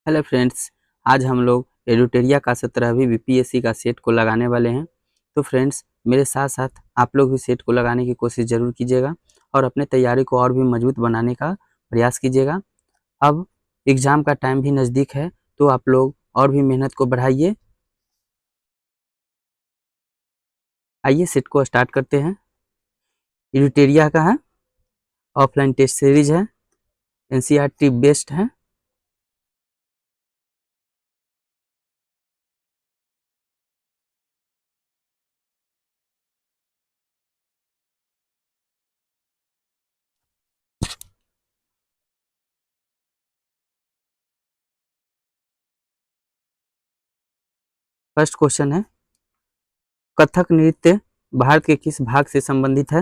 Hello friends, आज हम लोग एडुटेरिया का 17वीं बीपीएससी का सेट को लगाने वाले हैं। तो फ्रेंड्स, मेरे साथ साथ आप लोग भी सेट को लगाने की कोशिश ज़रूर कीजिएगा और अपने तैयारी को और भी मजबूत बनाने का प्रयास कीजिएगा। अब एग्ज़ाम का टाइम भी नज़दीक है, तो आप लोग और भी मेहनत को बढ़ाइए। आइए सेट को स्टार्ट करते हैं। एडुटेरिया का है, ऑफलाइन टेस्ट सीरीज है, एनसीईआरटी बेस्ड है। फर्स्ट क्वेश्चन है, कथक नृत्य भारत के किस भाग से संबंधित है?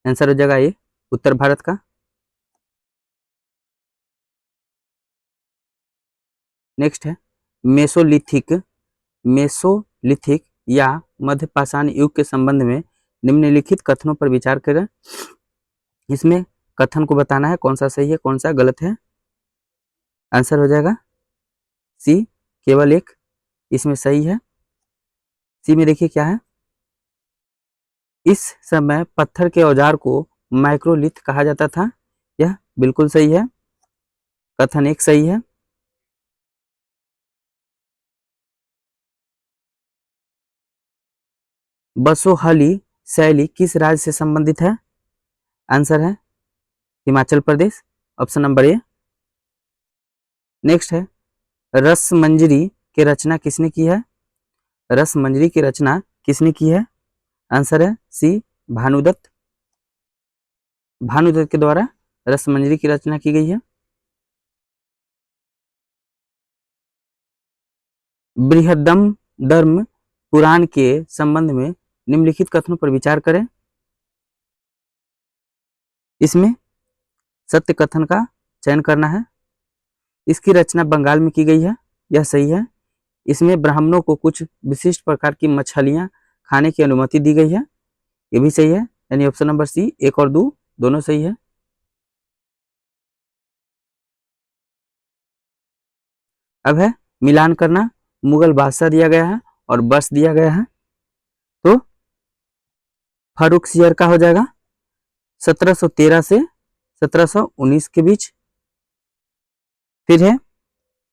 आंसर हो जाएगा ए, उत्तर भारत का। नेक्स्ट है, मेसोलिथिक मेसोलिथिक या मध्यपाषाण युग के संबंध में निम्नलिखित कथनों पर विचार करें। इसमें कथन को बताना है कौन सा सही है कौन सा गलत है। आंसर हो जाएगा सी, केवल एक इसमें सही है। सी में देखिए क्या है, इस समय पत्थर के औजार को माइक्रोलिथ कहा जाता था। यह बिल्कुल सही है, कथन एक सही है। बसोहली शैली किस राज्य से संबंधित है? आंसर है Himachal Pradesh, option number A. Next है, रस मंजरी की रचना किसने की है? रस मंजरी की रचना किसने की है? आंसर है सी, भानुदत्त। भानुदत्त के द्वारा रस मंजरी की रचना की गई है। बृहदम धर्म पुराण के संबंध में निम्नलिखित कथनों पर विचार करें। इसमें सत्य कथन का चयन करना है। इसकी रचना बंगाल में की गई है, यह सही है। इसमें ब्राह्मणों को कुछ विशिष्ट प्रकार की मछलियां खाने की अनुमति दी गई है, ये भी सही है। यानी ऑप्शन नंबर सी, एक और दो दोनों सही है। अब है मिलान करना। मुगल बादशाह दिया गया है और वर्ष दिया गया है, तो फारूकसियर का हो जाएगा 1713 से 1719 के बीच। फिर है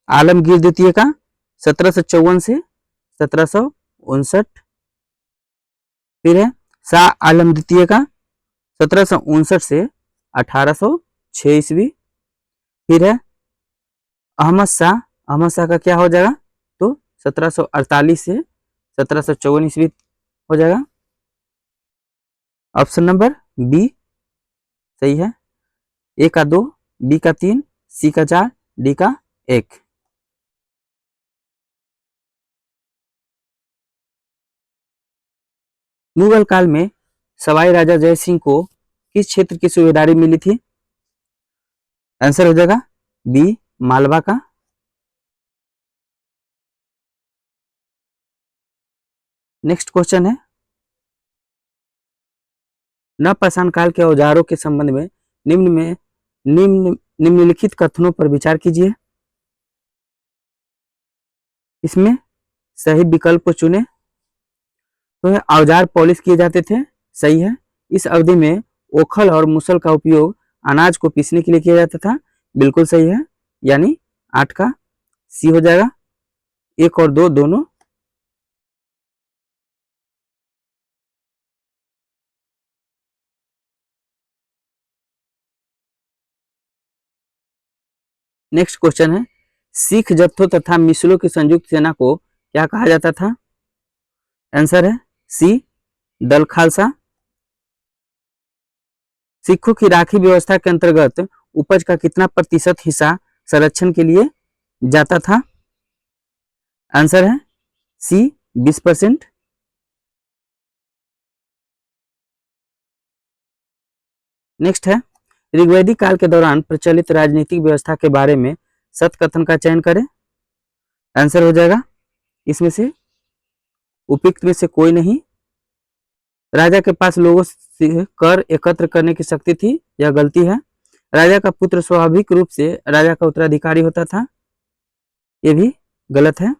आलमगीर द्वितीय का 1754 से 1759। फिर है शाह आलम द्वितीय का 1759 से 1806 ईस्वी। फिर है अहमद शाह का क्या हो जाएगा, तो 1748 से 1754 ईस्वी हो जाएगा। ऑप्शन नंबर बी सही है। ए का 2, बी का 3, सी का 4, डी का 1। मुगल काल में सवाई राजा जय सिंह को किस क्षेत्र की सूबेदारी मिली थी? आंसर हो जाएगा बी, मालवा का। नेक्स्ट क्वेश्चन है, नवपाषाण काल के औजारों के संबंध में निम्नलिखित कथनों पर विचार कीजिए। इसमें सही विकल्प को चुने। तो औजार पॉलिश किए जाते थे, सही है। इस अवधि में ओखल और मुसल का उपयोग अनाज को पीसने के लिए किया जाता था, बिल्कुल सही है। यानी 8 का सी हो जाएगा, एक और दो दोनों। नेक्स्ट क्वेश्चन है, सिख जत्थों तथा मिसलों की संयुक्त सेना को क्या कहा जाता था? आंसर है सी, दल खालसा। सिखों की राखी व्यवस्था के अंतर्गत उपज का कितना प्रतिशत हिस्सा संरक्षण के लिए जाता था? आंसर है सी, 20%। नेक्स्ट है, ऋग्वैदिक काल के दौरान प्रचलित राजनीतिक व्यवस्था के बारे में सत्य कथन का चयन करें। आंसर हो जाएगा इसमें से उपयुक्त में से कोई नहीं। राजा के पास लोगों से कर एकत्र करने की शक्ति थी, यह गलती है। राजा का पुत्र स्वाभाविक रूप से राजा का उत्तराधिकारी होता था। ये भी गलत है।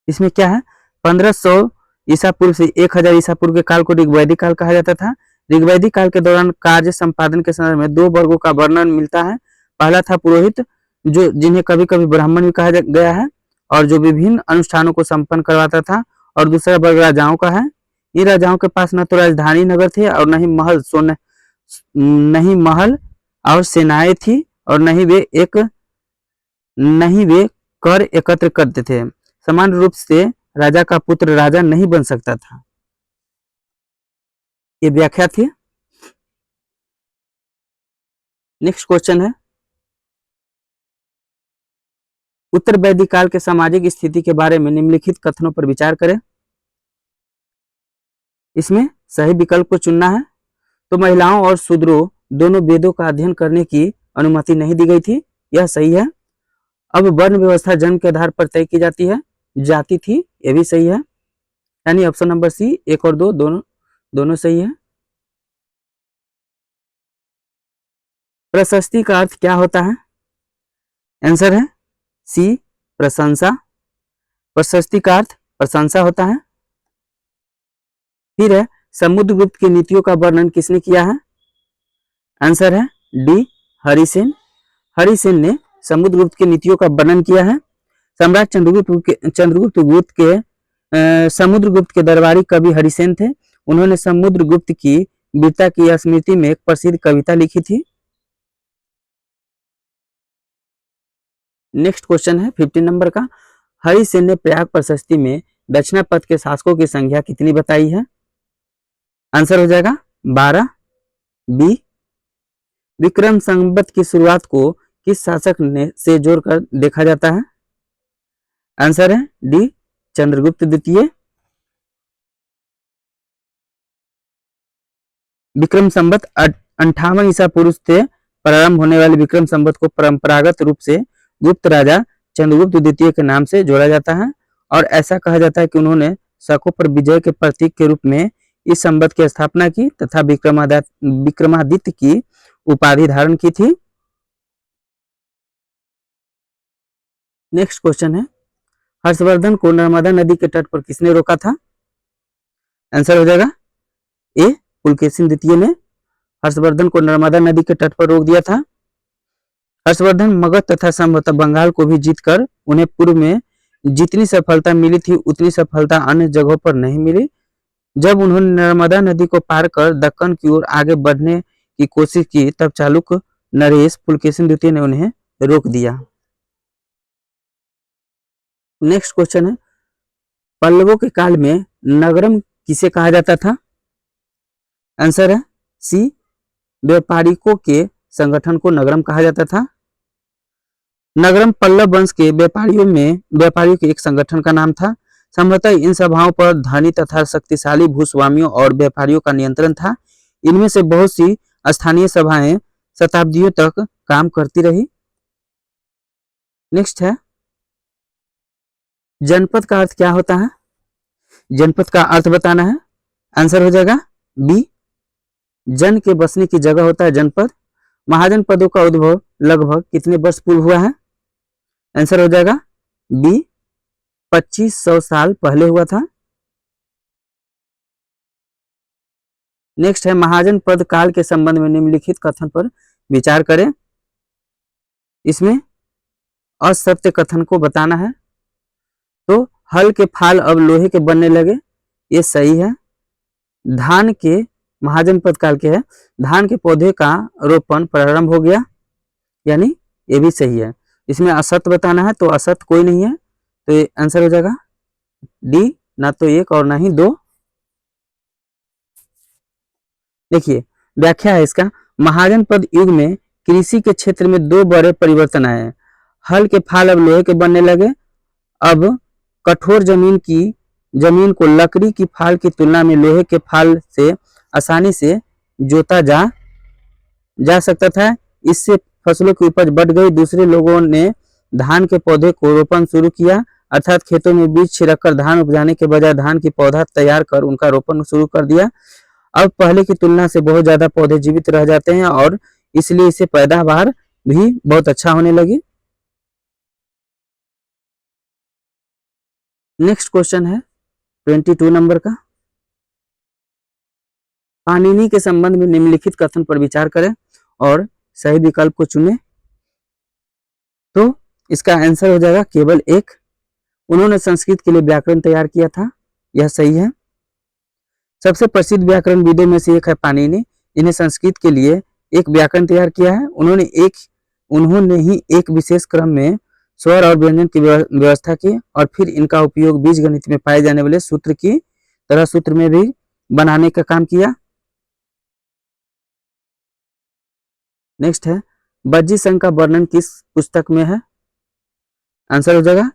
इसमें क्या है, 1500 ईसा पूर्व से 1000 ईसा पूर्व के काल को ऋग्वैदिक काल कहा जाता था। ऋग्वैदिक काल के दौरान कार्य संपादन के संदर्भ में 2 वर्गों का वर्णन मिलता है। पहला था पुरोहित, जो जिन्हें कभी कभी ब्राह्मण भी कहा गया है, और जो विभिन्न अनुष्ठानों को संपन्न करवाता था। और दूसरा वर्ग राजाओं का है। इन राजाओं के पास न तो राजधानी नगर थे और नहीं महल और सेनाएं थी, और नहीं वे कर एकत्र करते थे। समान रूप से राजा का पुत्र राजा नहीं बन सकता था। ये व्याख्या थी। नेक्स्ट क्वेश्चन है, उत्तर वैदिक काल के सामाजिक स्थिति के बारे में निम्नलिखित कथनों पर विचार करें। इसमें सही विकल्प को चुनना है। तो महिलाओं और शूद्रों दोनों वेदों का अध्ययन करने की अनुमति नहीं दी गई थी, यह सही है। अब वर्ण व्यवस्था जन्म के आधार पर तय की जाती है, जाति थी, यह भी सही है। यानी ऑप्शन नंबर सी 1 और 2 दोनों सही है। प्रशस्ति का अर्थ क्या होता है? आंसर है सी प्रशंसा। प्रशस्ति का अर्थ प्रशंसा होता है। फिर है, समुद्रगुप्त की नीतियों का वर्णन किसने किया है? आंसर है डी हरिसेन। हरिसेन ने समुद्रगुप्त की नीतियों का वर्णन किया है। सम्राट चंद्रगुप्त के समुद्रगुप्त के दरबारी कवि हरिसेन थे। उन्होंने समुद्रगुप्त की वीरता की स्मृति में एक प्रसिद्ध कविता लिखी थी। नेक्स्ट क्वेश्चन है 15 नंबर का, हरिसेन ने प्रयाग प्रशस्ति में दक्षिणापथ के शासकों की संख्या कितनी बताई है? आंसर हो जाएगा 12। बी, विक्रम संवत की शुरुआत को किस शासक ने से जोड़कर देखा जाता है? आंसर है डी चंद्रगुप्त द्वितीय। विक्रम संवत 58 ईसा पूर्व से प्रारंभ होने वाले विक्रम संवत को परंपरागत रूप से गुप्त राजा चंद्रगुप्त द्वितीय के नाम से जोड़ा जाता है, और ऐसा कहा जाता है कि उन्होंने शकों पर विजय के प्रतीक के रूप में इस संवत की स्थापना की तथा विक्रमादित्य की उपाधि धारण की थी। नेक्स्ट क्वेश्चन है, हर्षवर्धन को नर्मदा नदी के तट पर किसने रोका था? आंसर हो जाएगा ए पुलकेशिन द्वितीय ने हर्षवर्धन को नर्मदा नदी के तट पर रोक दिया था। हर्षवर्धन मगध तथा संभवतः बंगाल को भी जीतकर उन्हें पूर्व में जितनी सफलता मिली थी उतनी सफलता अन्य जगहों पर नहीं मिली। जब उन्होंने नर्मदा नदी को पार कर दक्कन की ओर आगे बढ़ने की कोशिश की, तब चालुक्य नरेश पुलकेशिन द्वितीय ने उन्हें रोक दिया। नेक्स्ट क्वेश्चन है, पल्लवों के काल में नगरम किसे कहा जाता था? आंसर है सी व्यापारिकों के संगठन को नगरम कहा जाता था। नगरम पल्लव वंश के व्यापारियों के एक संगठन का नाम था। संभवतः इन सभाओं पर धनी तथा शक्तिशाली भूस्वामियों और व्यापारियों का नियंत्रण था। इनमें से बहुत सी स्थानीय सभाएं शताब्दियों तक काम करती रही। नेक्स्ट है, जनपद का अर्थ क्या होता है? जनपद का अर्थ बताना है। आंसर हो जाएगा बी, जन के बसने की जगह होता है जनपद। महाजनपदों का उद्भव लगभग कितने वर्ष पूर्व हुआ है? आंसर हो जाएगा बी, 2500 साल पहले हुआ था। नेक्स्ट है, महाजनपद काल के संबंध में निम्नलिखित कथन पर विचार करें। इसमें असत्य कथन को बताना है। तो हल के फाल अब लोहे के बनने लगे, ये सही है। धान के महाजनपद काल के है, धान के पौधे का रोपण प्रारंभ हो गया, यानी ये भी सही है। इसमें असत्य बताना है, तो असत्य कोई नहीं है, तो ये आंसर हो जाएगा डी, ना तो 1 और ना ही 2। देखिए व्याख्या है इसका, महाजनपद युग में कृषि के क्षेत्र में 2 बड़े परिवर्तन आए। हल के फाल अब लोहे के बनने लगे। अब कठोर जमीन को लकड़ी की फाल की तुलना में लोहे के फाल से आसानी से जोता जा सकता था। इससे फसलों की उपज बढ़ गई। दूसरे लोगों ने धान के पौधे को रोपण शुरू किया, अर्थात खेतों में बीज छिड़ककर धान उपजाने के बजाय धान की पौधा तैयार कर उनका रोपण शुरू कर दिया। अब पहले की तुलना से बहुत ज्यादा पौधे जीवित रह जाते हैं और इसलिए इसे पैदावार भी बहुत अच्छा होने लगी। नेक्स्ट क्वेश्चन है 22 नंबर का। पाणिनि के संबंध में निम्नलिखित कथन पर विचार करें और सही विकल्प को चुनें। तो इसका आंसर हो जाएगा केवल एक। उन्होंने संस्कृत के लिए व्याकरण तैयार किया था, यह सही है। सबसे प्रसिद्ध व्याकरणविदों में से एक है पाणिनि। इन्हें संस्कृत के लिए एक व्याकरण तैयार किया है। उन्होंने ही एक विशेष क्रम में स्वर और व्यंजन की व्यवस्था की और फिर इनका उपयोग बीज गणित में पाए जाने वाले सूत्र की तरह सूत्र में भी बनाने का काम किया। नेक्स्ट है बज्जी संघ का वर्णन किस पुस्तक में है? आंसर हो जाएगा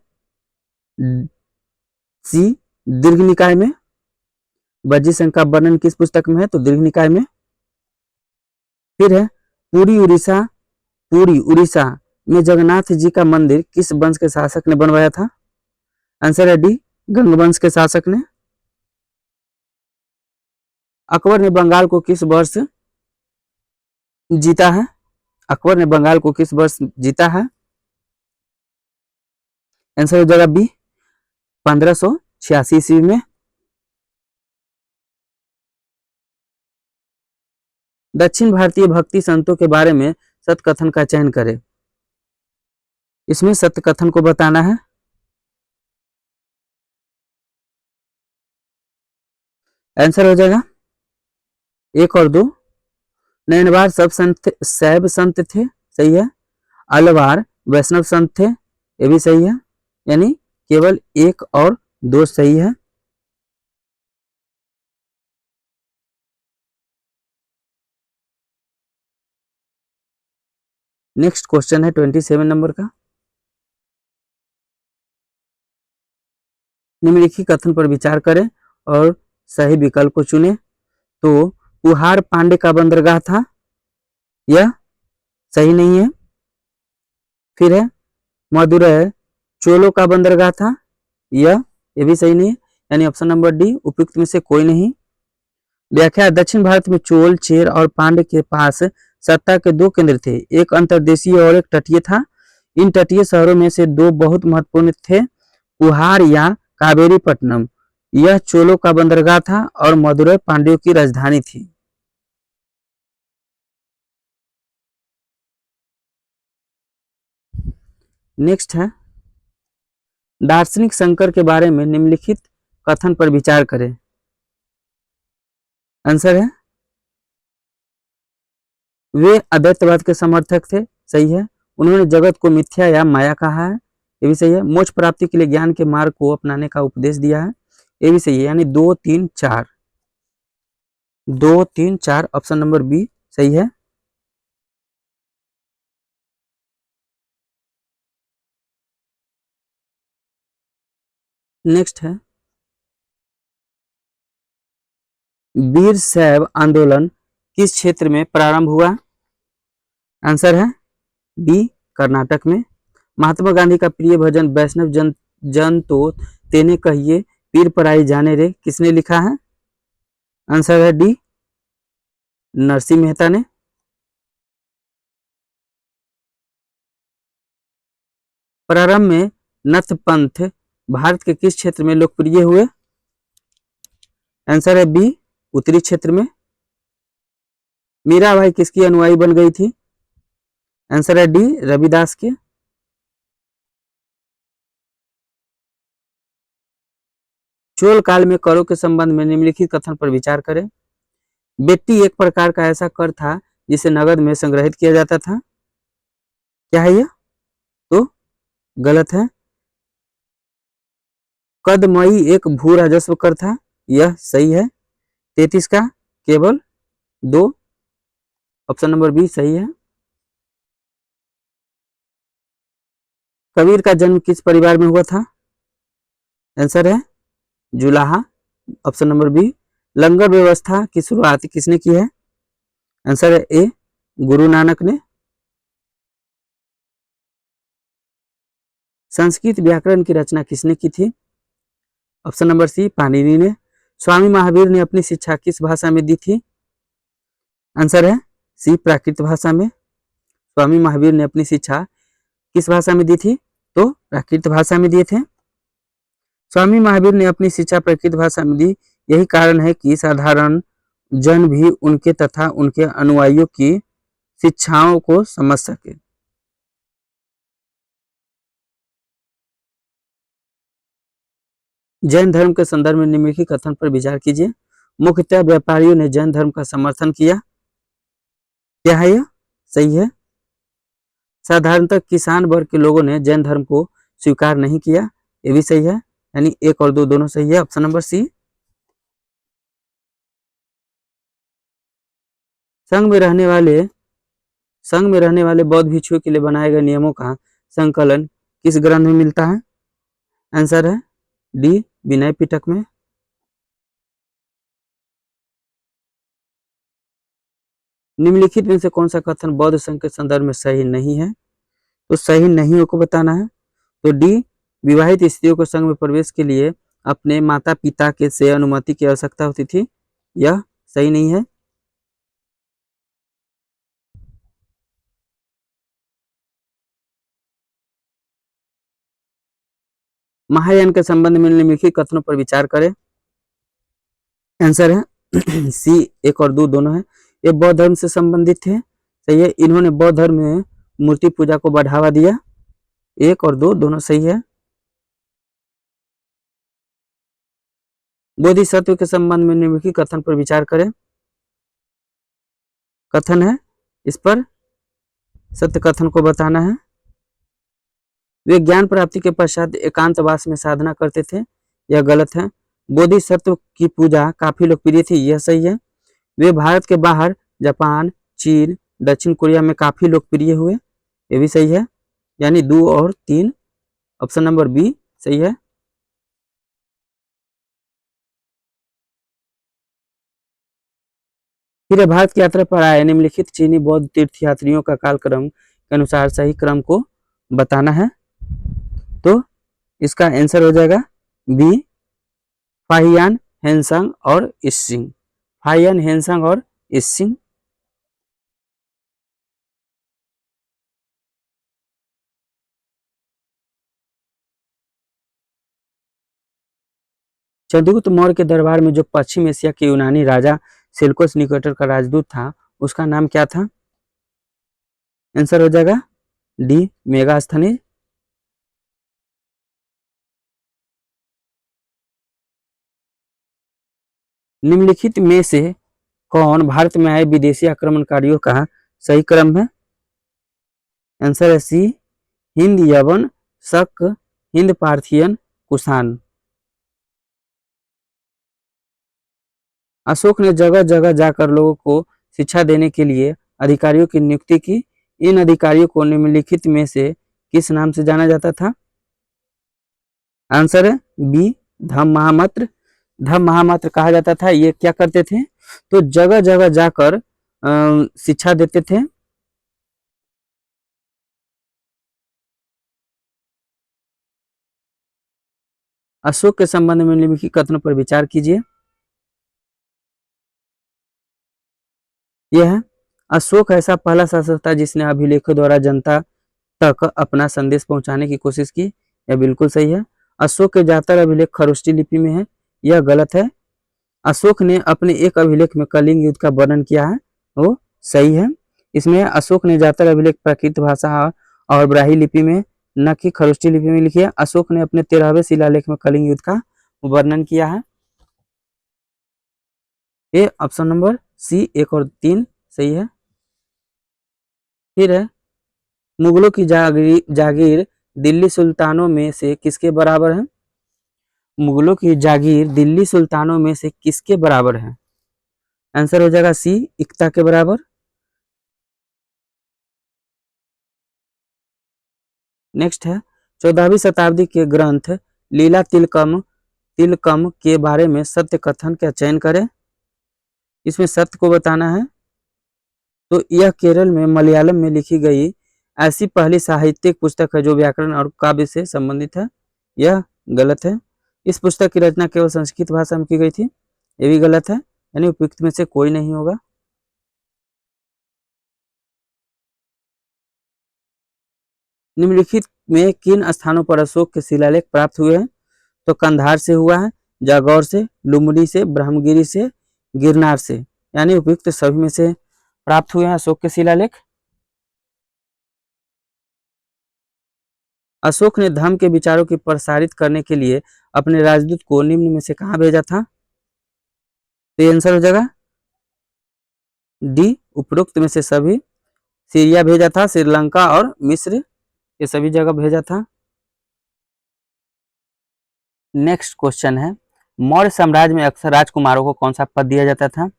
सी दीर्घ निकाय में। बज्जी संघ का वर्णन किस पुस्तक में है? तो दीर्घ निकाय में। फिर है पुरी उड़ीसा में जगन्नाथ जी का मंदिर किस वंश के शासक ने बनवाया था? आंसर है डी गंग वंश के शासक ने। अकबर ने बंगाल को किस वर्ष जीता है? अकबर ने बंगाल को किस वर्ष जीता है? आंसर हो जाएगा बी 1586 ईस्वी में। दक्षिण भारतीय भक्ति संतों के बारे में सत्य कथन का चयन करें। इसमें सत्य कथन को बताना है। आंसर हो जाएगा 1 और 2। नैनवार शैव संत थे, सही है। अलवार वैष्णव संत थे, ये भी सही है। यानी केवल 1 और 2 सही है। नेक्स्ट क्वेश्चन है 27 नंबर का। निम्नलिखित कथन पर विचार करें और सही विकल्प को चुनें। तो पुहार पांडे का बंदरगाह था, यह सही नहीं है। फिर है मदुरै चोलों का बंदरगाह था, यह भी सही नहीं है। यानी ऑप्शन नंबर डी उपयुक्त में से कोई नहीं। व्याख्या दक्षिण भारत में चोल, चेर और पांड्य के पास सत्ता के 2 केंद्र थे, एक अंतर्देशीय और एक तटीय था। इन तटीय शहरों में से 2 बहुत महत्वपूर्ण थे, पुहार या कावेरीपट्टनम। यह चोलों का बंदरगाह था और मदुरै पांड्यों की राजधानी थी। नेक्स्ट है दार्शनिक शंकर के बारे में निम्नलिखित कथन पर विचार करें। आंसर है वे अद्वैतवाद के समर्थक थे, सही है। उन्होंने जगत को मिथ्या या माया कहा है, ये भी सही है। मोक्ष प्राप्ति के लिए ज्ञान के मार्ग को अपनाने का उपदेश दिया है, ये भी सही है। यानी 2, 3, 4 2, 3, 4 ऑप्शन नंबर बी सही है। नेक्स्ट है वीर शैव आंदोलन किस क्षेत्र में प्रारंभ हुआ? आंसर है बी कर्नाटक में। महात्मा गांधी का प्रिय भजन वैष्णव जन तो तेने कहिए पीर पराई जाने रे किसने लिखा है? आंसर है डी नरसिंह मेहता ने। प्रारंभ में नथ पंथ भारत के किस क्षेत्र में लोकप्रिय हुए? आंसर है बी उत्तरी क्षेत्र में। मीराबाई किसकी अनुयायी बन गई थी? आंसर है डी रविदास के। चोल काल में करों के संबंध में निम्नलिखित कथन पर विचार करें। बेट्टी एक प्रकार का ऐसा कर था जिसे नगद में संग्रहित किया जाता था, क्या है यह? तो गलत है। कदमई एक भू राजस्व कर था, यह सही है। 33 का केवल 2 ऑप्शन नंबर बी सही है। कबीर का जन्म किस परिवार में हुआ था? आंसर है जुलाहा ऑप्शन नंबर बी। लंगर व्यवस्था की शुरुआत किसने की है? आंसर है ए गुरु नानक ने। संस्कृत व्याकरण की रचना किसने की थी? ऑप्शन नंबर सी पाणिनि ने। स्वामी महावीर ने अपनी शिक्षा किस भाषा में दी थी? आंसर है सी प्राकृत भाषा में। स्वामी महावीर ने अपनी शिक्षा किस भाषा में दी थी? तो प्राकृत भाषा में दिए थे। स्वामी महावीर ने अपनी शिक्षा प्राकृत भाषा में दी, यही कारण है कि साधारण जन भी उनके तथा उनके अनुयायियों की शिक्षाओं को समझ सके। जैन धर्म के संदर्भ में निम्नलिखित कथन पर विचार कीजिए। मुख्यतः व्यापारियों ने जैन धर्म का समर्थन किया। क्या है यह? सही है। साधारणतः किसान वर्ग के लोगों ने जैन धर्म को स्वीकार नहीं किया। ये भी सही है, यानी 1 और 2 दोनों सही है। Option number C. संघ में रहने वाले बौद्ध भिक्षुओं के लिए बनाए गए नियमों का संकलन किस ग्रंथ में मिलता है? आंसर है डी, विनय पिटक में। निम्नलिखित में से कौन सा कथन बौद्ध संघ के संदर्भ में सही नहीं है? तो सही नहीं को बताना है। तो डी, विवाहित स्त्रियों को संघ में प्रवेश के लिए अपने माता पिता के से अनुमति की आवश्यकता होती थी, यह सही नहीं है। महायान के संबंध में निम्नलिखित कथनों पर विचार करें। आंसर है सी, 1 और 2 दोनों है। ये बौद्ध धर्म से संबंधित थे। सही है, इन्होंने बौद्ध धर्म में मूर्ति पूजा को बढ़ावा दिया। 1 और 2 दोनों सही है। बोधिसत्व के संबंध में निम्नलिखित कथन पर विचार करें। कथन है, इस पर सत्य कथन को बताना है। वे ज्ञान प्राप्ति के पश्चात एकांतवास में साधना करते थे, यह गलत है। बोधिसत्व की पूजा काफी लोकप्रिय थी, यह सही है। वे भारत के बाहर जापान, चीन, दक्षिण कोरिया में काफी लोकप्रिय हुए, यह भी सही है, यानी 2 और 3। ऑप्शन नंबर बी सही है। फिर भारत की यात्रा पर आए निम्नलिखित चीनी बौद्ध तीर्थयात्रियों का कालक्रम के अनुसार सही क्रम को बताना है। तो इसका आंसर हो जाएगा बी, फाहियान, हेनसांग और इसिंग। फाहियान, हेनसांग और इसिंग। चंद्रगुप्त मौर्य के दरबार में जो पश्चिम एशिया के यूनानी राजा सेल्यूकस निकेटर का राजदूत था, उसका नाम क्या था? आंसर हो जाएगा डी, मेगास्थनीज। निम्नलिखित में से कौन भारत में आए विदेशी आक्रमणकारियों का सही क्रम है? आंसर है सी, हिंद, यवन, शक, हिंद पार्थियन, कुषाण। अशोक ने जगह जगह जाकर लोगों को शिक्षा देने के लिए अधिकारियों की नियुक्ति की। इन अधिकारियों को निम्नलिखित में से किस नाम से जाना जाता था? आंसर है बी, धम्म महामंत्र। धम्म महामंत्र कहा जाता था। ये क्या करते थे? तो जगह जगह जाकर शिक्षा देते थे। अशोक के संबंध में निम्नलिखित कथनों पर विचार कीजिए। यह है, अशोक ऐसा पहला शासक था जिसने अभिलेखों द्वारा जनता तक अपना संदेश पहुंचाने की कोशिश की, यह बिल्कुल सही है। अशोक के ज्यादातर अभिलेख खरोष्टी लिपि में है, यह गलत है। अशोक ने अपने एक अभिलेख में कलिंग युद्ध का वर्णन किया है, वो सही है। इसमें अशोक ने ज्यादातर अभिलेख प्राकृत भाषा और ब्राह्मी लिपि में, न कि खरोष्टी लिपि में लिखी है। अशोक ने अपने 13वें शिलालेख में कलिंग युद्ध का वर्णन किया है। ये ऑप्शन नंबर सी, 1 और 3 सही है। फिर है, मुगलों की जागीर दिल्ली सुल्तानों में से किसके बराबर है? मुगलों की जागीर दिल्ली सुल्तानों में से किसके बराबर है? आंसर हो जाएगा सी, इक्ता के बराबर। नेक्स्ट है, 14वीं शताब्दी के ग्रंथ लीला तिलकम के बारे में सत्य कथन का चयन करें। इसमें सत्य को बताना है। तो यह केरल में मलयालम में लिखी गई ऐसी पहली साहित्यिक पुस्तक है जो व्याकरण और काव्य से संबंधित है, यह गलत है। इस पुस्तक की रचना केवल संस्कृत भाषा में की गई थी, यह भी गलत है, यानी उपयुक्त में से कोई नहीं होगा। निम्नलिखित में किन स्थानों पर अशोक के शिलालेख प्राप्त हुए हैं? तो कंधार से हुआ है, जागौर से, लुम्बिनी से, ब्रह्मगिरी से, गिरनार से, यानी उपयुक्त सभी में से प्राप्त हुए हैं अशोक के शिलालेख। अशोक ने धर्म के विचारों की प्रसारित करने के लिए अपने राजदूत को निम्न में से कहाँ भेजा था? तो ये आंसर हो जाएगा डी, उपरोक्त में से सभी। सीरिया भेजा था, श्रीलंका और मिस्र, ये सभी जगह भेजा था। नेक्स्ट क्वेश्चन है, मौर्य साम्राज्य में अक्सर राजकुमारों को कौन सा पद दिया जाता था?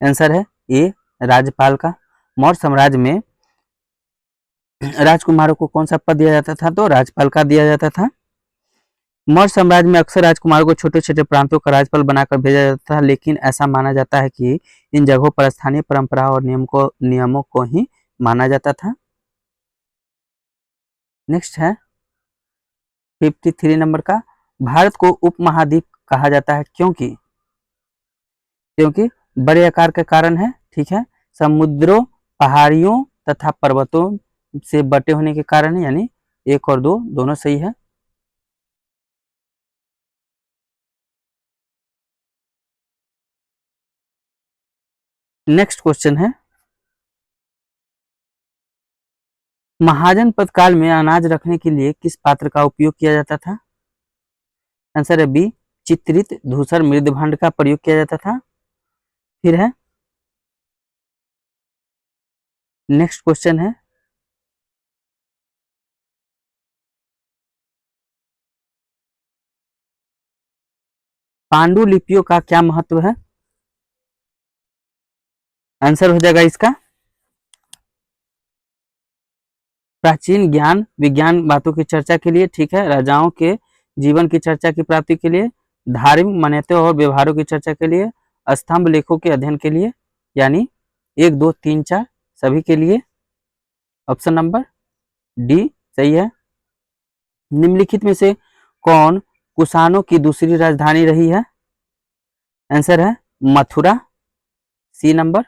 आंसर है ए, राज्यपाल का। मौर्य साम्राज्य में राजकुमारों को कौन सा पद दिया जाता था? तो राज्यपाल का दिया जाता था। मौर्य साम्राज्य में अक्सर राजकुमारों को छोटे छोटे प्रांतों का राज्यपाल बनाकर भेजा जाता था, लेकिन ऐसा माना जाता है कि इन जगहों पर स्थानीय परंपरा और नियमों को ही माना जाता था। नेक्स्ट है 53 नंबर का, भारत को उपमहाद्वीप कहा जाता है क्योंकि? क्योंकि बड़े आकार के कारण है, ठीक है, समुद्रों, पहाड़ियों तथा पर्वतों से बटे होने के कारण है, यानी 1 और 2 दोनों सही है। नेक्स्ट क्वेश्चन है, महाजनपद काल में अनाज रखने के लिए किस पात्र का उपयोग किया जाता था? आंसर है बी, चित्रित धूसर मृदभांड का प्रयोग किया जाता था। फिर है नेक्स्ट क्वेश्चन है, पांडुलिपियों का क्या महत्व है? आंसर हो जाएगा इसका प्राचीन ज्ञान विज्ञान बातों की चर्चा के लिए, ठीक है, राजाओं के जीवन की चर्चा की प्राप्ति के लिए, धार्मिक मान्यताओं और व्यवहारों की चर्चा के लिए, स्तंभ लेखों के अध्ययन के लिए, यानी 1, 2, 3, 4 सभी के लिए। ऑप्शन नंबर डी सही है। निम्नलिखित में से कौन कुषाणों की दूसरी राजधानी रही है? आंसर है मथुरा, सी नंबर।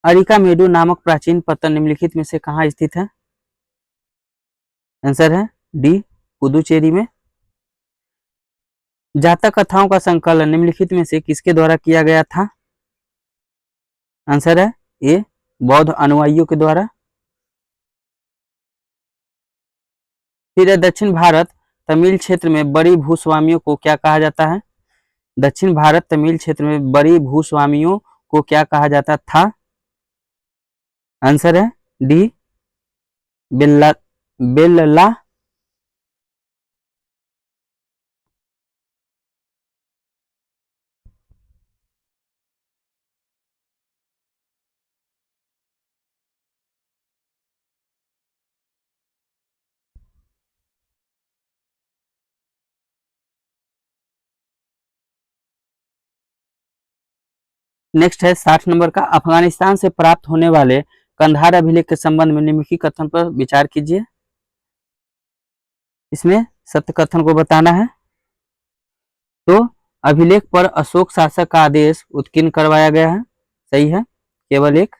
अरिकामेडु नामक प्राचीन पत्थर निम्नलिखित में से कहाँ स्थित है? आंसर है डी, पुदुचेरी में। जातक कथाओं का संकलन निम्नलिखित में से किसके द्वारा किया गया था? आंसर है ए, बौद्ध अनुयायियों के द्वारा। फिर है दक्षिण भारत तमिल क्षेत्र में बड़ी भूस्वामियों को क्या कहा जाता है? दक्षिण भारत तमिल क्षेत्र में बड़ी भूस्वामियों को क्या कहा जाता था? आंसर है डी, बेल्ला बेल्ला। नेक्स्ट है 60 नंबर का, अफगानिस्तान से प्राप्त होने वाले कंधार अभिलेख के संबंध में निम्नलिखित कथन पर विचार कीजिए। इसमें सत्य कथन को बताना है। तो अभिलेख पर अशोक शासक का आदेश उत्कीर्ण करवाया गया है, सही है, केवल एक।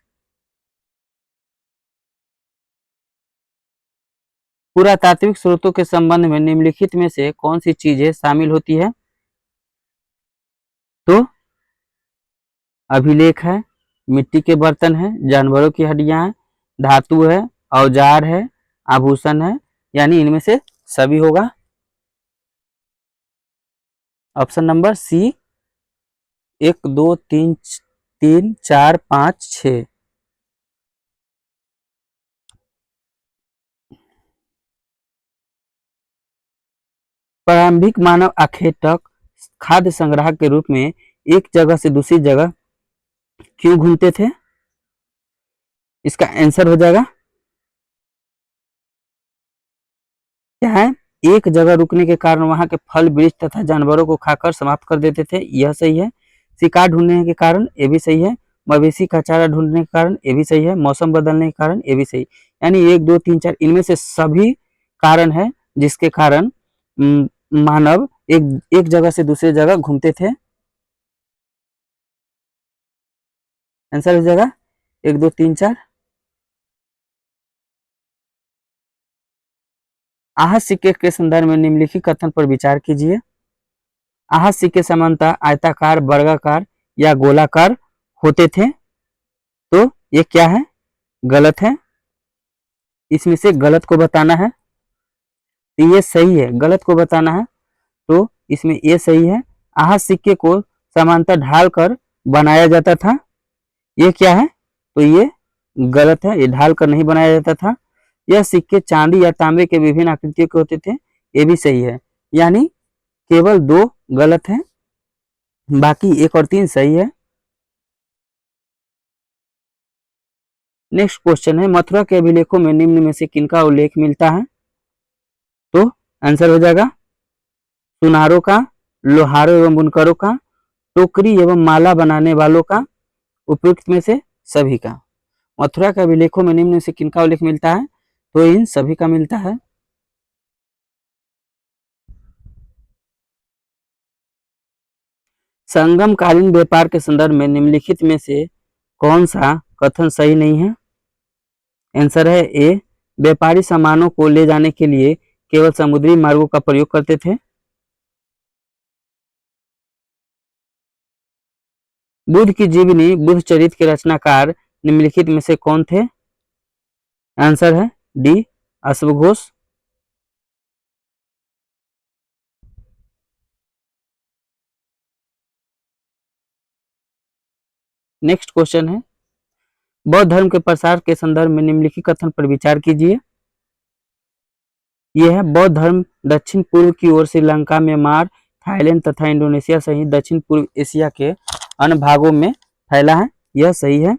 पुरातात्विक स्रोतों के संबंध में निम्नलिखित में से कौन सी चीजें शामिल होती है? तो अभिलेख है, मिट्टी के बर्तन है, जानवरों की हड्डियां हैं, धातु है, औजार है, आभूषण है, यानी इनमें से सभी होगा। Option number C, 1, 2, 3, 3, 4, 5, 6। प्रारंभिक मानव आखेटक खाद्य संग्राहक के रूप में एक जगह से दूसरी जगह क्यों घूमते थे? इसका आंसर हो जाएगा क्या है, एक जगह रुकने के कारण वहां के फल वृक्ष तथा जानवरों को खाकर समाप्त कर देते थे, यह सही है। शिकार ढूंढने के कारण, ये भी सही है। मवेशी का चारा ढूंढने के कारण, ये भी सही है। मौसम बदलने के कारण, ये भी सही। यानी 1, 2, 3, 4 इनमें से सभी कारण है जिसके कारण मानव एक एक जगह से दूसरी जगह घूमते थे। आंसर हो जाएगा 1 2 3 4। आहत सिक्के के संदर्भ में निम्नलिखित कथन पर विचार कीजिए। आहत सिक्के सामान्यतः आयताकार, वर्गाकार या गोलाकार होते थे। तो ये क्या है? गलत है। इसमें से गलत को बताना है। तो ये सही है, गलत को बताना है तो इसमें ये सही है। आहत सिक्के को सामान्यतः ढाल कर बनाया जाता था। ये क्या है? तो ये गलत है, ये ढाल कर नहीं बनाया जाता था। यह सिक्के चांदी या तांबे के विभिन्न आकृतियों के होते थे। ये भी सही है। यानी केवल 2 गलत है, बाकी 1 और 3 सही है। नेक्स्ट क्वेश्चन है, मथुरा के अभिलेखों में निम्न में से किनका उल्लेख मिलता है? तो आंसर हो जाएगा सुनारों का, लोहारों एवं बुनकरों का, टोकरी एवं माला बनाने वालों का, उपयुक्त में से सभी का। मथुरा के अभिलेखों में निम्न में से किनका उल्लेख मिलता है? तो इन सभी का मिलता है। संगमकालीन व्यापार के संदर्भ में निम्नलिखित में से कौन सा कथन सही नहीं है? आंसर है ए, व्यापारी सामानों को ले जाने के लिए केवल समुद्री मार्गों का प्रयोग करते थे। बुद्ध की जीवनी, बुद्ध चरित्र के रचनाकार निम्नलिखित में से कौन थे? आंसर है डी, अश्वघोष। नेक्स्ट क्वेश्चन है, बौद्ध धर्म के प्रसार के संदर्भ में निम्नलिखित कथन पर विचार कीजिए। यह है, बौद्ध धर्म दक्षिण पूर्व की ओर श्रीलंका, म्यांमार, थाईलैंड तथा इंडोनेशिया सहित दक्षिण पूर्व एशिया के अन्य भागों में फैला है। यह सही है।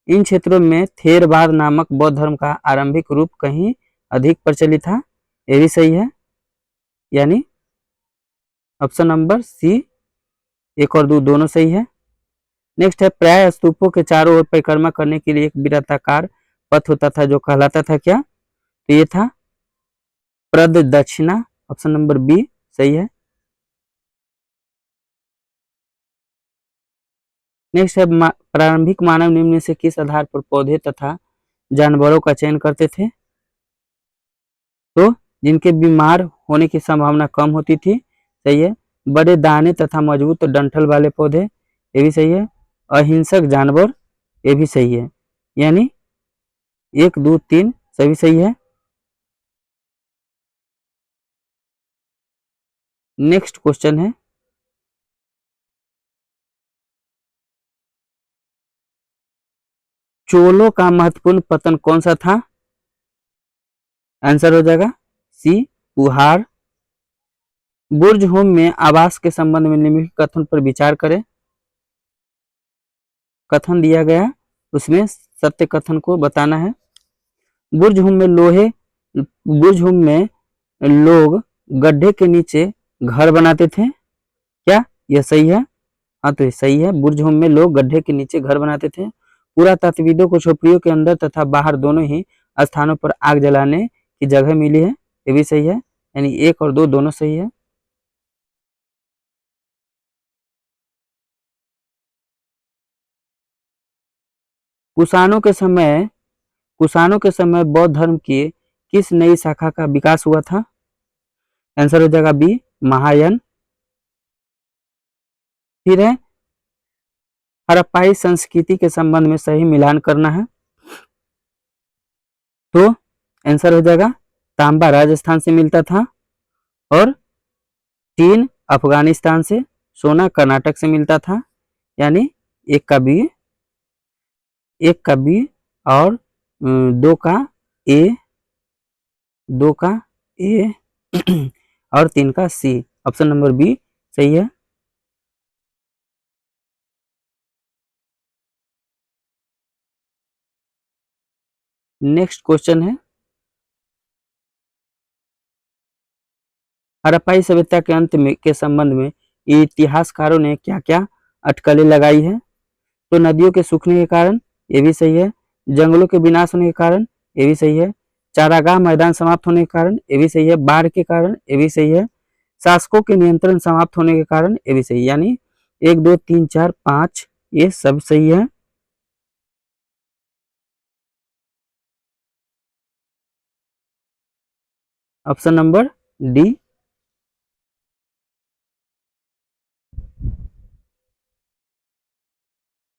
इन क्षेत्रों में थेरवाद नामक बौद्ध धर्म का आरंभिक रूप कहीं अधिक प्रचलित था। यह भी सही है। यानी ऑप्शन नंबर सी, 1 और 2 दोनों सही है। नेक्स्ट है, प्राय स्तूपों के चारों ओर परिक्रमा करने के लिए एक वृत्ताकार पथ होता था जो कहलाता था क्या? तो ये था प्रदक्षिणा। ऑप्शन नंबर बी सही है। नेक्स्ट है, प्रारंभिक मानव निम्न में से किस आधार पर पौधे तथा जानवरों का चयन करते थे? तो जिनके बीमार होने की संभावना कम होती थी। सही है। बड़े दाने तथा मजबूत डंठल वाले पौधे। ये भी सही है। अहिंसक जानवर। ये भी सही है। यानी 1 2 3 सभी सही है। नेक्स्ट क्वेश्चन है, चोलों का महत्वपूर्ण पतन कौन सा था? आंसर हो जाएगा सी, पुहार। बुर्ज होम में आवास के संबंध में निम्नलिखित कथन पर विचार करें। कथन दिया गया, उसमें सत्य कथन को बताना है। बुर्ज होम में लोग गड्ढे के नीचे घर बनाते थे। क्या यह सही है? हाँ, तो ये सही है। बुर्ज होम में लोग गड्ढे के नीचे घर बनाते थे। पुरातात्विदों को झोपड़ियों के अंदर तथा बाहर दोनों ही स्थानों पर आग जलाने की जगह मिली है। ये भी सही है। यानी 1 और 2 दोनों सही है। कुषाणों के समय बौद्ध धर्म की किस नई शाखा का विकास हुआ था? आंसर हो जाएगा बी, महायान। फिर है, हड़प्पाई संस्कृति के संबंध में सही मिलान करना है। तो आंसर हो जाएगा तांबा राजस्थान से मिलता था और टीन अफगानिस्तान से, सोना कर्नाटक से मिलता था। यानी 1 का बी, 1 का बी और 2 का ए, 2 का ए और 3 का सी। ऑप्शन नंबर बी सही है। नेक्स्ट क्वेश्चन है, हड़प्पाई सभ्यता के अंत में के संबंध में इतिहासकारों ने क्या क्या अटकलें लगाई है? तो नदियों के सूखने के कारण, ये भी सही है। जंगलों के विनाश होने के कारण, ये भी सही है। चारागाह मैदान समाप्त होने के कारण, ये भी सही है। बाढ़ के कारण, ये भी सही है। शासकों के नियंत्रण समाप्त होने के कारण, ये भी सही। यानी 1 2 3 4 5 ये सब सही है। Option number D.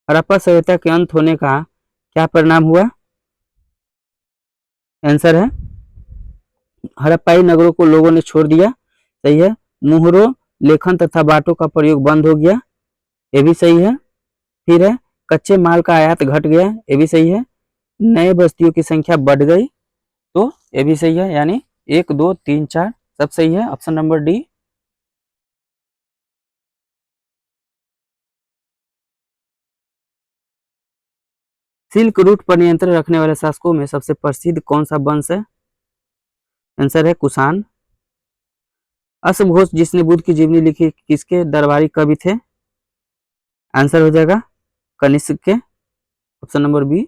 हड़प्पा सभ्यता के अंत होने का क्या परिणाम हुआ? आंसर है हड़प्पाई नगरों को लोगों ने छोड़ दिया। सही है। मुहरों, लेखन तथा बाटों का प्रयोग बंद हो गया। ये भी सही है। फिर है कच्चे माल का आयात घट गया। ये भी सही है। नए बस्तियों की संख्या बढ़ गई। तो ये भी सही है। यानी 1 2 3 4 सब सही है। Option number D. Silk route पर नियंत्रण रखने वाले शासकों में सबसे प्रसिद्ध कौन सा वंश है? आंसर है कुषाण। अश्वघोष जिसने बुद्ध की जीवनी लिखी किसके दरबारी कवि थे? आंसर हो जाएगा कनिष्क के। Option number B.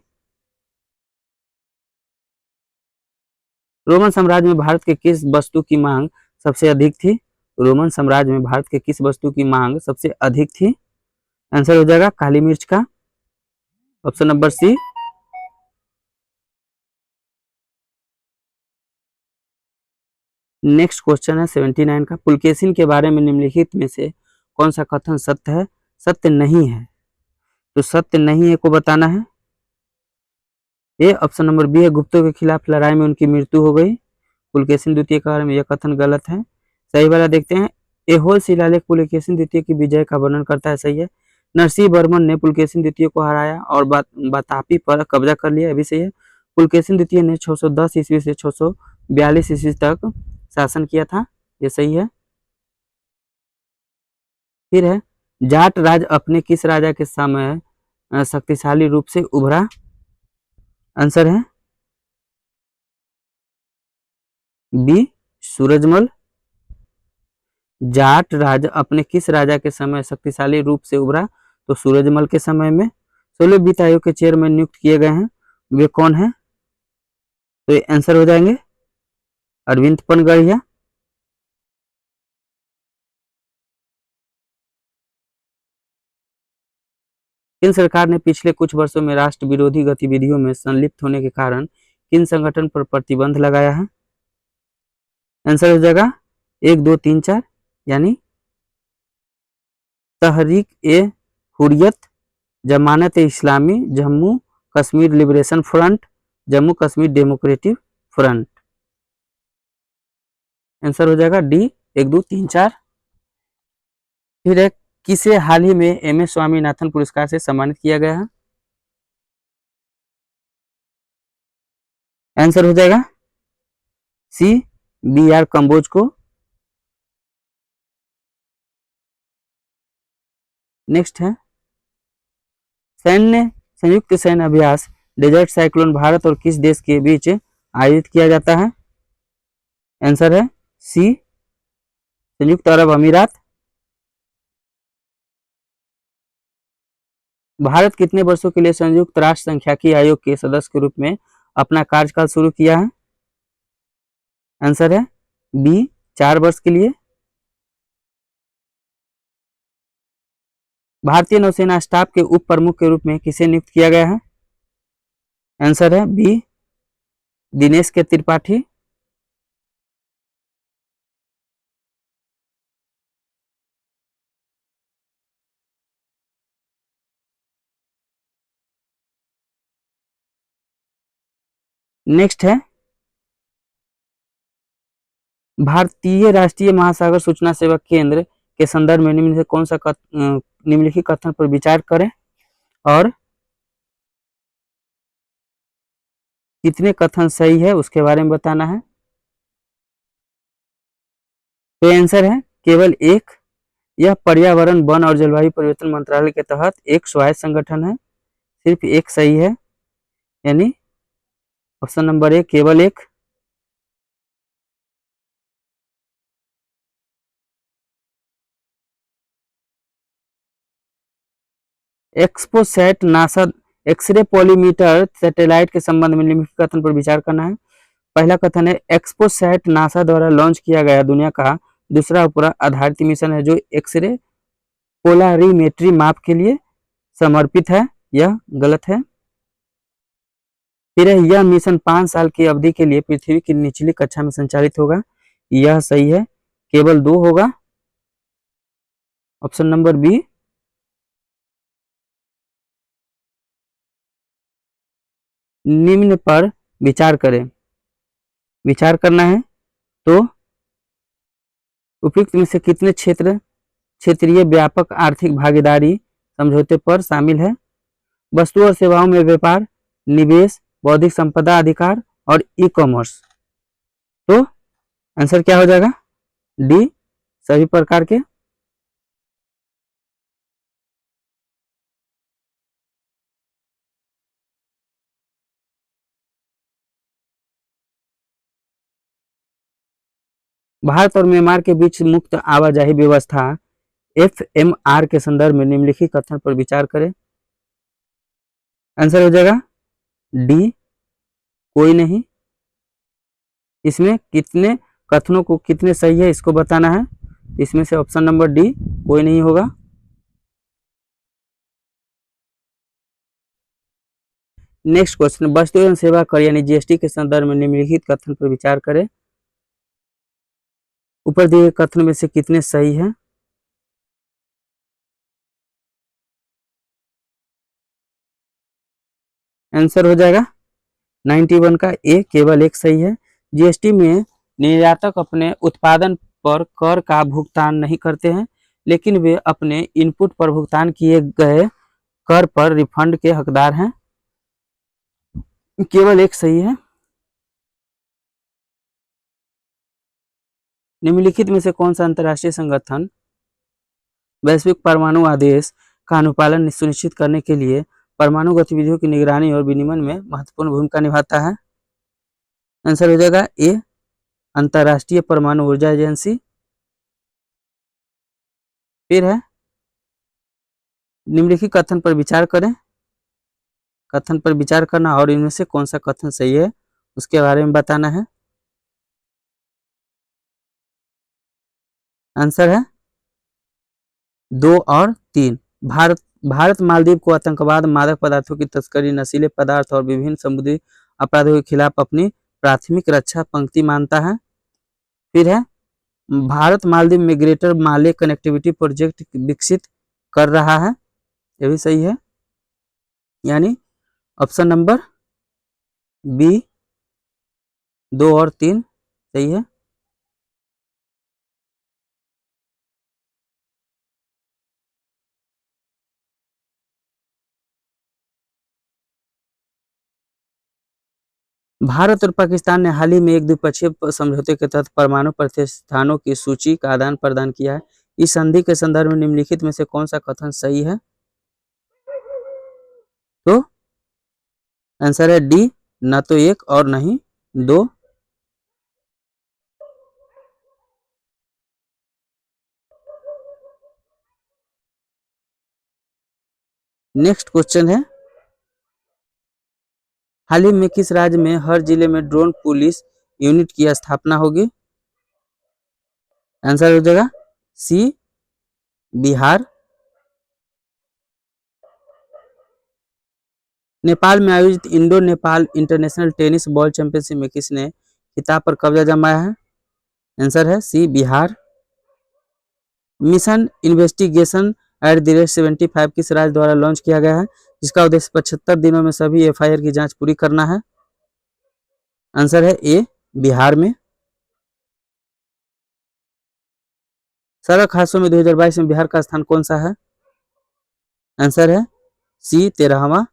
रोमन साम्राज्य में भारत के किस वस्तु की मांग सबसे अधिक थी? रोमन साम्राज्य में भारत के किस वस्तु की मांग सबसे अधिक थी? आंसर हो जाएगा काली मिर्च का। Option number C. Next question है 79 का। पुलकेशिन के बारे में निम्नलिखित में से कौन सा कथन सत्य है, सत्य नहीं है? तो सत्य नहीं है को बताना है। ये ऑप्शन नंबर बी है, गुप्तों के खिलाफ लड़ाई में उनकी मृत्यु हो गई। पुलकेशिन द्वितीय के बारे में यह कथन गलत है। सही वाला देखते हैं। एहोल शिलालेख पुलकेशिन द्वितीय की विजय का वर्णन करता है। सही है। नरसिंह वर्मन ने पुलकेशिन द्वितीय को हराया और बातापी पर कब्जा कर लिया। अभी सही है। पुलकेशिन द्वितीय ने 610 ईस्वी से 642 ईस्वी तक शासन किया था। ये सही है। फिर है जाट राज अपने किस राजा के समय शक्तिशाली रूप से उभरा? आंसर है बी सूरजमल। जाट राज अपने किस राजा के समय शक्तिशाली रूप से उभरा? तो सूरजमल के समय में। 16 वित्त आयोग के चेयरमैन नियुक्त किए गए हैं, वे कौन है? तो ये आंसर हो जाएंगे अरविंद पनगड़िया। केंद्र सरकार ने पिछले कुछ वर्षों में राष्ट्र विरोधी गतिविधियों में संलिप्त होने के कारण किन संगठन पर प्रतिबंध लगाया है? आंसर हो जाएगा 1 2 3 4 यानी तहरीक e Hurriyat, Jamaat e Islami, Jammu Kashmir liberation front, Jammu Kashmir democratic front. Answer हो जाएगा डी 1 2 3 4। फिर एक किसे हाल ही में एम.एस. स्वामीनाथन पुरस्कार से सम्मानित किया गया है? आंसर हो जाएगा सी बी.आर. कंबोज को। नेक्स्ट है संयुक्त सैन्य अभ्यास डेजर्ट साइक्लोन भारत और किस देश के बीच आयोजित किया जाता है? आंसर है सी संयुक्त अरब अमीरात। भारत कितने वर्षों के लिए संयुक्त राष्ट्र सांख्यिकी आयोग के सदस्य के रूप में अपना कार्यकाल शुरू किया है? आंसर है बी 4 वर्ष के लिए। भारतीय नौसेना स्टाफ के उप प्रमुख के रूप में किसे नियुक्त किया गया है? आंसर है बी दिनेश के त्रिपाठी। नेक्स्ट है भारतीय राष्ट्रीय महासागर सूचना सेवा केंद्र के संदर्भ में निम्न से कौन सा निम्नलिखित कथन पर विचार करें और कितने कथन सही है उसके बारे में बताना है। तो आंसर है केवल एक। यह पर्यावरण वन और जलवायु परिवर्तन मंत्रालय के तहत एक स्वायत्त संगठन है। सिर्फ एक सही है यानी ऑप्शन नंबर ए केवल एक। एक्सपोसैट नासा एक्सरे पॉलीमीटर सैटेलाइट के संबंध में निम्नलिखित कथन पर विचार करना है। पहला कथन है एक्सपोसैट नासा द्वारा लॉन्च किया गया दुनिया का दूसरा उपग्रह आधारित मिशन है जो एक्सरे पोलारिमेट्री माप के लिए समर्पित है। यह गलत है। फिर यह मिशन 5 साल की अवधि के लिए पृथ्वी की निचली कक्षा में संचालित होगा। यह सही है, केवल 2 होगा ऑप्शन नंबर बी। निम्न पर विचार करें, विचार करना है तो उपयुक्त में से कितने क्षेत्रीय व्यापक आर्थिक भागीदारी समझौते पर शामिल है? वस्तु और सेवाओं में व्यापार, निवेश, बौद्धिक संपदा अधिकार और ई कॉमर्स। तो आंसर क्या हो जाएगा? डी, सभी प्रकार के। भारत और म्यांमार के बीच मुक्त आवाजाही व्यवस्था FMR के संदर्भ में निम्नलिखित कथन पर विचार करें। आंसर हो जाएगा डी, कोई नहीं। इसमें कितने कथनों को कितने सही है इसको बताना है, इसमें से ऑप्शन नंबर डी कोई नहीं होगा। नेक्स्ट क्वेश्चन, वस्तु एवं सेवा कर यानी GST के संदर्भ में निम्नलिखित कथन पर विचार करें। ऊपर दिए कथन में से कितने सही हैं? आंसर हो जाएगा 91 का ए, केवल एक सही है। GST में निर्यातक अपने उत्पादन पर कर का भुगतान नहीं करते हैं, लेकिन वे अपने इनपुट पर भुगतान किए गए कर पर रिफंड के हकदार हैं। केवल एक सही है। निम्नलिखित में से कौन सा अंतर्राष्ट्रीय संगठन वैश्विक परमाणु आदेश का अनुपालन सुनिश्चित करने के लिए परमाणु गतिविधियों की निगरानी और विनियमन में महत्वपूर्ण भूमिका निभाता है? आंसर हो जाएगा ए, अंतर्राष्ट्रीय परमाणु ऊर्जा एजेंसी। फिर है निम्नलिखित कथन पर विचार करें, कथन पर विचार करना और इनमें से कौन सा कथन सही है उसके बारे में बताना है। आंसर है 2 और 3। भारत मालदीव को आतंकवाद, मादक पदार्थों की तस्करी, नशीले पदार्थ और विभिन्न समुद्री अपराधों के खिलाफ अपनी प्राथमिक रक्षा पंक्ति मानता है। फिर है भारत मालदीव में ग्रेटर माले कनेक्टिविटी प्रोजेक्ट विकसित कर रहा है, ये भी सही है, यानी ऑप्शन नंबर बी 2 और 3 सही है। भारत और पाकिस्तान ने हाल ही में एक द्विपक्षीय समझौते के तहत परमाणु प्रतिष्ठानों की सूची का आदान प्रदान किया है। इस संधि के संदर्भ में निम्नलिखित में से कौन सा कथन सही है? तो आंसर है डी, न तो 1 और नहीं 2। नेक्स्ट क्वेश्चन है, हाल ही में किस राज्य में हर जिले में ड्रोन पुलिस यूनिट की स्थापना होगी? आंसर हो जाएगा सी, बिहार। नेपाल में आयोजित Indo Nepal international tennis ball championship में किसने खिताब पर कब्जा जमाया है? आंसर है सी, बिहार। मिशन इन्वेस्टिगेशन @75 किस राज्य द्वारा लॉन्च किया गया है, जिसका उद्देश्य 75 दिनों में सभी FIR की जांच पूरी करना है? आंसर है ए, बिहार में। सड़क हादसों में 2022 में बिहार का स्थान कौन सा है? आंसर है सी, 13वां।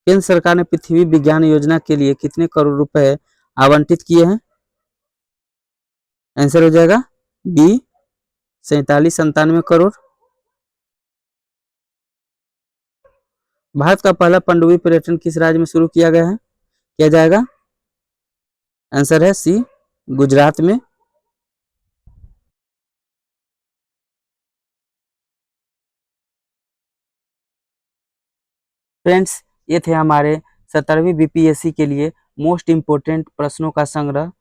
केंद्र सरकार ने पृथ्वी विज्ञान योजना के लिए कितने करोड़ रुपए आवंटित किए हैं? आंसर हो जाएगा बी, 47-97 करोड़। भारत का पहला पनडुब्बी पर्यटन किस राज्य में शुरू किया गया है, किया जाएगा? आंसर है सी, गुजरात में। फ्रेंड्स, ये थे हमारे 17वीं BPSC के लिए मोस्ट इम्पोर्टेंट प्रश्नों का संग्रह।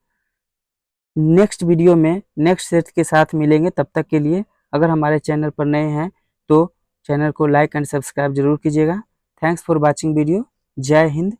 नेक्स्ट वीडियो में नेक्स्ट सेट के साथ मिलेंगे, तब तक के लिए अगर हमारे चैनल पर नए हैं तो चैनल को लाइक एंड सब्सक्राइब जरूर कीजिएगा। Thanks for watching video. जय हिंद।